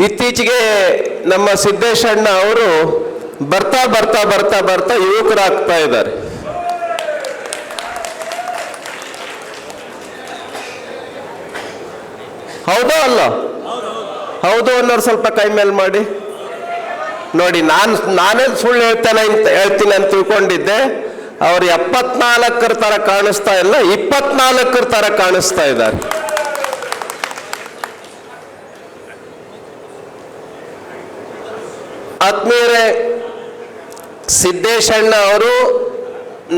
ಇತ್ತೀಚೆಗೆ ನಮ್ಮ ಸಿದ್ದೇಶಣ್ಣ ಅವರು ಬರ್ತಾ ಬರ್ತಾ ಬರ್ತಾ ಬರ್ತಾ ಯುವಕರಾಗ್ತಾ ಇದ್ದಾರೆ. ಹೌದೋ ಅಲ್ಲ? ಹೌದು ಅನ್ನೋರು ಸ್ವಲ್ಪ ಕೈ ಮೇಲೆ ಮಾಡಿ ನೋಡಿ. ನಾನೇ ಸುಳ್ಳು ಹೇಳ್ತೀನಿ ಅಂತ ತಿಳ್ಕೊಂಡಿದ್ದೆ. ಅವ್ರು 74 ತರ ಕಾಣಿಸ್ತಾ ಇಲ್ಲ, 24 ತರ ಕಾಣಿಸ್ತಾ ಇದ್ದಾರೆ. ಆತ್ಮೀಯರೇ, ಸಿದ್ದೇಶಣ್ಣ ಅವರು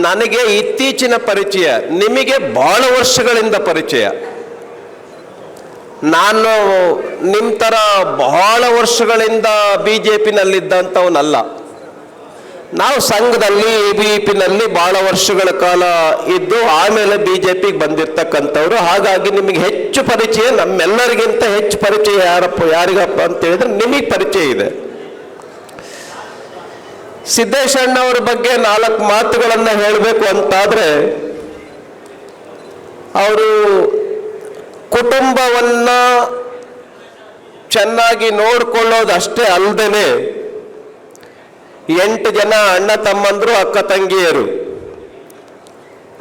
ನನಗೆ ಇತ್ತೀಚಿನ ಪರಿಚಯ, ನಿಮಗೆ ಬಹಳ ವರ್ಷಗಳಿಂದ ಪರಿಚಯ. ನಾನು ನಿಮ್ಮ ಥರ ಬಹಳ ವರ್ಷಗಳಿಂದ BJP-ನಲ್ಲಿದ್ದಂಥವನಲ್ಲ. ನಾವು ಸಂಘದಲ್ಲಿ ABP-ನಲ್ಲಿ ಬಹಳ ವರ್ಷಗಳ ಕಾಲ ಇದ್ದು ಆಮೇಲೆ BJP-ಗೆ ಬಂದಿರ್ತಕ್ಕಂಥವ್ರು. ಹಾಗಾಗಿ ನಿಮಗೆ ಹೆಚ್ಚು ಪರಿಚಯ, ನಮ್ಮೆಲ್ಲರಿಗಿಂತ ಹೆಚ್ಚು ಪರಿಚಯ ಯಾರಿಗಪ್ಪ ಅಂತ ಹೇಳಿದ್ರೆ ನಿಮಗೆ ಪರಿಚಯ ಇದೆ. ಸಿದ್ದೇಶಣ್ಣ ಅವರ ಬಗ್ಗೆ 4 ಮಾತುಗಳನ್ನು ಹೇಳಬೇಕು ಅಂತಾದ್ರೆ, ಅವರು ಕುಟುಂಬವನ್ನ ಚೆನ್ನಾಗಿ ನೋಡಿಕೊಳ್ಳೋದಷ್ಟೇ ಅಲ್ಲದೆ 8 ಜನ ಅಣ್ಣ ತಮ್ಮಂದ್ರು, ಅಕ್ಕ ತಂಗಿಯರು,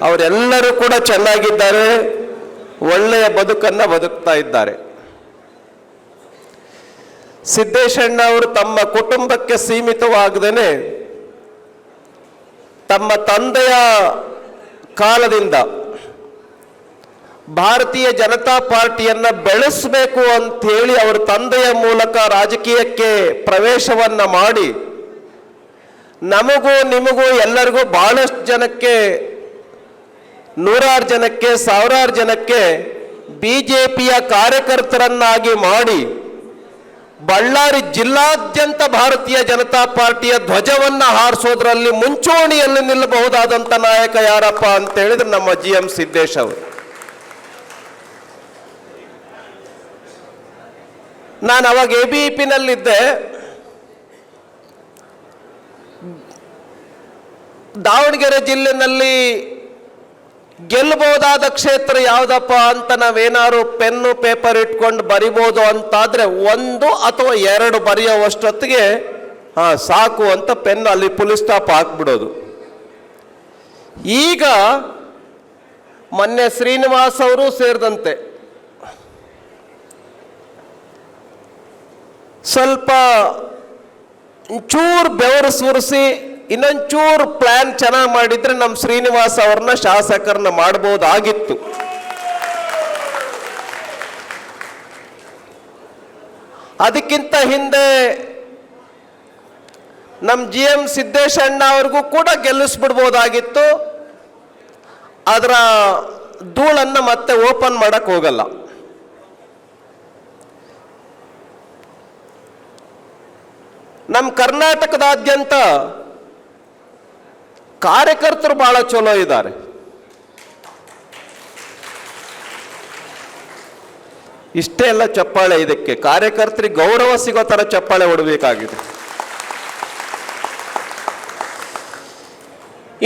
ಅವರೆಲ್ಲರೂ ಕೂಡ ಚೆನ್ನಾಗಿದ್ದಾರೆ, ಒಳ್ಳೆಯ ಬದುಕನ್ನು ಬದುಕ್ತಾ ಇದ್ದಾರೆ. ಸಿದ್ದೇಶಣ್ಣ ಅವರು ತಮ್ಮ ಕುಟುಂಬಕ್ಕೆ ಸೀಮಿತವಾಗದೇನೆ ತಮ್ಮ ತಂದೆಯ ಕಾಲದಿಂದ ಭಾರತೀಯ ಜನತಾ ಪಾರ್ಟಿಯನ್ನ ಬೆಳೆಸಬೇಕು ಅಂತ ಹೇಳಿ ಅವರ ತಂದೆಯ ಮೂಲಕ ರಾಜಕೀಯಕ್ಕೆ ಪ್ರವೇಶವನ್ನ ಮಾಡಿ ನಮಗೂ ನಿಮಗೂ ಎಲ್ಲರಿಗೂ ಬಹಳಷ್ಟು ಜನಕ್ಕೆ, 100 ಜನಕ್ಕೆ, 1000 ಜನಕ್ಕೆ BJP-ಯ ಕಾರ್ಯಕರ್ತರನ್ನಾಗಿ ಮಾಡಿ ಬಳ್ಳಾರಿ ಜಿಲ್ಲಾದ್ಯಂತ ಭಾರತೀಯ ಜನತಾ ಪಾರ್ಟಿಯ ಧ್ವಜವನ್ನ ಹಾರಿಸೋದ್ರಲ್ಲಿ ಮುಂಚೂಣಿಯಲ್ಲಿ ನಿಲ್ಲಬಹುದಾದಂಥ ನಾಯಕ ಯಾರಪ್ಪ ಅಂತ ಹೇಳಿದ್ರೆ ನಮ್ಮ GM ಸಿದ್ದೇಶ್ ಅವರು. ನಾನು ಅವಾಗ ABP-ನಲ್ಲಿದ್ದೆ. ದಾವಣಗೆರೆ ಜಿಲ್ಲೆನಲ್ಲಿ ಗೆಲ್ಲಬಹುದಾದ ಕ್ಷೇತ್ರ ಯಾವುದಪ್ಪ ಅಂತ ನಾವೇನಾದ್ರು ಪೆನ್ನು ಪೇಪರ್ ಇಟ್ಕೊಂಡು ಬರಿಬೋದು ಅಂತಾದ್ರೆ 1 ಅಥವಾ 2 ಬರೆಯೋವಷ್ಟೊತ್ತಿಗೆ ಸಾಕು ಅಂತ ಪೆನ್ ಅಲ್ಲಿ ಫುಲ್ ಸ್ಟಾಪ್ ಹಾಕ್ಬಿಡೋದು. ಈಗ ಮೊನ್ನೆ ಶ್ರೀನಿವಾಸ್ ಅವರು ಸೇರಿದಂತೆ ಸ್ವಲ್ಪ ಚೂರು ಬೆವರು ಸುರಿಸಿ ಇನ್ನೊಂಚೂರು ಪ್ಲಾನ್ ಚೆನ್ನಾಗಿ ಮಾಡಿದ್ರೆ ನಮ್ಮ ಶ್ರೀನಿವಾಸ್ ಅವ್ರನ್ನ ಶಾಸಕರನ್ನ ಮಾಡಬಹುದಾಗಿತ್ತು. ಅದಕ್ಕಿಂತ ಹಿಂದೆ ನಮ್ಮ GM ಸಿದ್ದೇಶಣ್ಣ ಅವ್ರಿಗೂ ಕೂಡ ಗೆಲ್ಲಿಸ್ಬಿಡ್ಬೋದಾಗಿತ್ತು. ಅದರ ಧೂಳನ್ನ ಮತ್ತೆ ಓಪನ್ ಮಾಡಕ್ ಹೋಗಲ್ಲ. ನಮ್ಮ ಕರ್ನಾಟಕದಾದ್ಯಂತ ಕಾರ್ಯಕರ್ತರು ಬಹಳ ಚಲೋ ಇದ್ದಾರೆ. ಇಷ್ಟೇ ಎಲ್ಲ ಚಪ್ಪಾಳೆ, ಇದಕ್ಕೆ ಕಾರ್ಯಕರ್ತರಿಗೆ ಗೌರವ ಸಿಗೋ ತರ ಚಪ್ಪಾಳೆ ಹೊಡಬೇಕಾಗಿದೆ.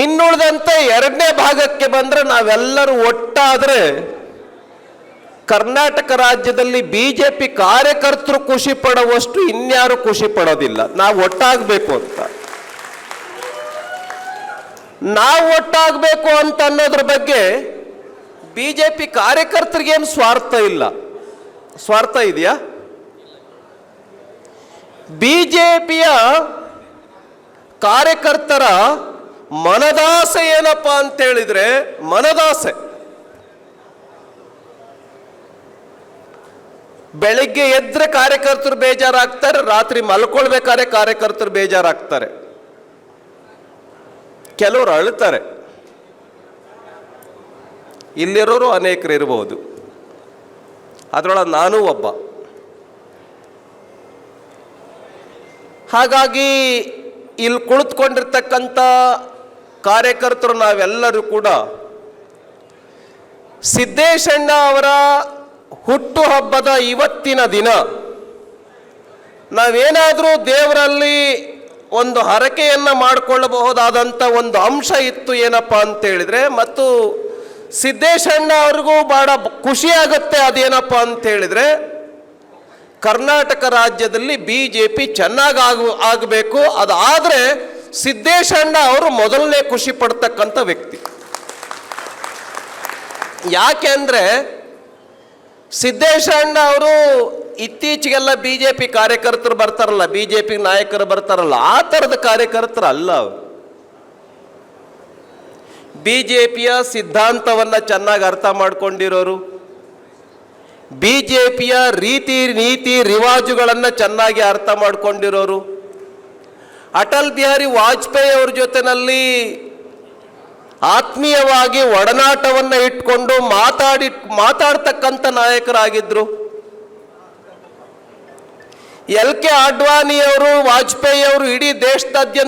ಇನ್ನುಳಿದಂತೆ 2ನೇ ಭಾಗಕ್ಕೆ ಬಂದ್ರೆ ನಾವೆಲ್ಲರೂ ಒಟ್ಟಾದ್ರೆ ಕರ್ನಾಟಕ ರಾಜ್ಯದಲ್ಲಿ BJP ಕಾರ್ಯಕರ್ತರು ಖುಷಿ ಪಡುವಷ್ಟು ಇನ್ಯಾರು ಖುಷಿ ಪಡೋದಿಲ್ಲ. ನಾವು ಒಟ್ಟಾಗಬೇಕು ಅಂತ, ನಾವು ಒಟ್ಟಾಗಬೇಕು ಅಂತ ಅನ್ನೋದ್ರ ಬಗ್ಗೆ BJP ಕಾರ್ಯಕರ್ತರಿಗೇನು ಸ್ವಾರ್ಥ ಇಲ್ಲ. ಸ್ವಾರ್ಥ ಇದೆಯಾ? BJP-ಯ ಕಾರ್ಯಕರ್ತರ ಮನದಾಸೆ ಏನಪ್ಪ ಅಂತ ಹೇಳಿದ್ರೆ, ಮನದಾಸೆ ಬೆಳಿಗ್ಗೆ ಎದ್ರೆ ಕಾರ್ಯಕರ್ತರು ಬೇಜಾರಾಗ್ತಾರೆ, ರಾತ್ರಿ ಮಲ್ಕೊಳ್ಬೇಕಾದ್ರೆ ಕಾರ್ಯಕರ್ತರು ಬೇಜಾರಾಗ್ತಾರೆ, ಕೆಲವರು ಅಳ್ತಾರೆ. ಇಲ್ಲಿರೋರು ಅನೇಕರು ಇರಬಹುದು, ಅದರೊಳಗೆ ನಾನೂ ಒಬ್ಬ. ಹಾಗಾಗಿ ಇಲ್ಲಿ ಕುಳಿತುಕೊಂಡಿರ್ತಕ್ಕಂಥ ಕಾರ್ಯಕರ್ತರು ನಾವೆಲ್ಲರೂ ಕೂಡ ಸಿದ್ದೇಶಣ್ಣ ಅವರ ಹುಟ್ಟುಹಬ್ಬದ ಇವತ್ತಿನ ದಿನ ನಾವೇನಾದರೂ ದೇವರಲ್ಲಿ ಒಂದು ಹರಕೆಯನ್ನು ಮಾಡಿಕೊಳ್ಳಬಹುದಾದಂಥ ಒಂದು ಅಂಶ ಇತ್ತು. ಏನಪ್ಪ ಅಂತ ಹೇಳಿದ್ರೆ, ಮತ್ತು ಸಿದ್ದೇಶಣ್ಣ ಅವ್ರಿಗೂ ಬಹಳ ಖುಷಿಯಾಗುತ್ತೆ. ಅದೇನಪ್ಪ ಅಂತ ಹೇಳಿದ್ರೆ, ಕರ್ನಾಟಕ ರಾಜ್ಯದಲ್ಲಿ BJP ಚೆನ್ನಾಗಿ ಆಗಬೇಕು, ಅದಾದರೆ ಸಿದ್ದೇಶಣ್ಣ ಅವರು ಮೊದಲನೇ ಖುಷಿ ಪಡ್ತಕ್ಕಂಥ ವ್ಯಕ್ತಿ. ಯಾಕೆಂದರೆ ಸಿದ್ದೇಶಣ್ಣ ಅವರು ಇತ್ತೀಚೆಗೆಲ್ಲ BJP ಕಾರ್ಯಕರ್ತರು ಬರ್ತಾರಲ್ಲ, BJP ನಾಯಕರು ಬರ್ತಾರಲ್ಲ, ಆ ಥರದ ಕಾರ್ಯಕರ್ತರು ಅಲ್ಲ ಅವರು. BJPಯ ಸಿದ್ಧಾಂತವನ್ನು ಚೆನ್ನಾಗಿ ಅರ್ಥ ಮಾಡ್ಕೊಂಡಿರೋರು, BJPಯ ರೀತಿ ನೀತಿ ರಿವಾಜುಗಳನ್ನು ಚೆನ್ನಾಗಿ ಅರ್ಥ ಮಾಡ್ಕೊಂಡಿರೋರು, ಅಟಲ್ ಬಿಹಾರಿ ವಾಜಪೇಯಿ ಅವ್ರ ಜೊತೆನಲ್ಲಿ ಆತ್ಮೀಯವಾಗಿ ಒಡನಾಟವನ್ನು ಇಟ್ಕೊಂಡು ಮಾತಾಡ್ತಕ್ಕಂಥ ನಾಯಕರಾಗಿದ್ದರು. LK ಅಡ್ವಾಣಿಯವರು, ವಾಜಪೇಯಿ ಅವರು ಇಡೀ ದೇಶದಾದ್ಯಂತ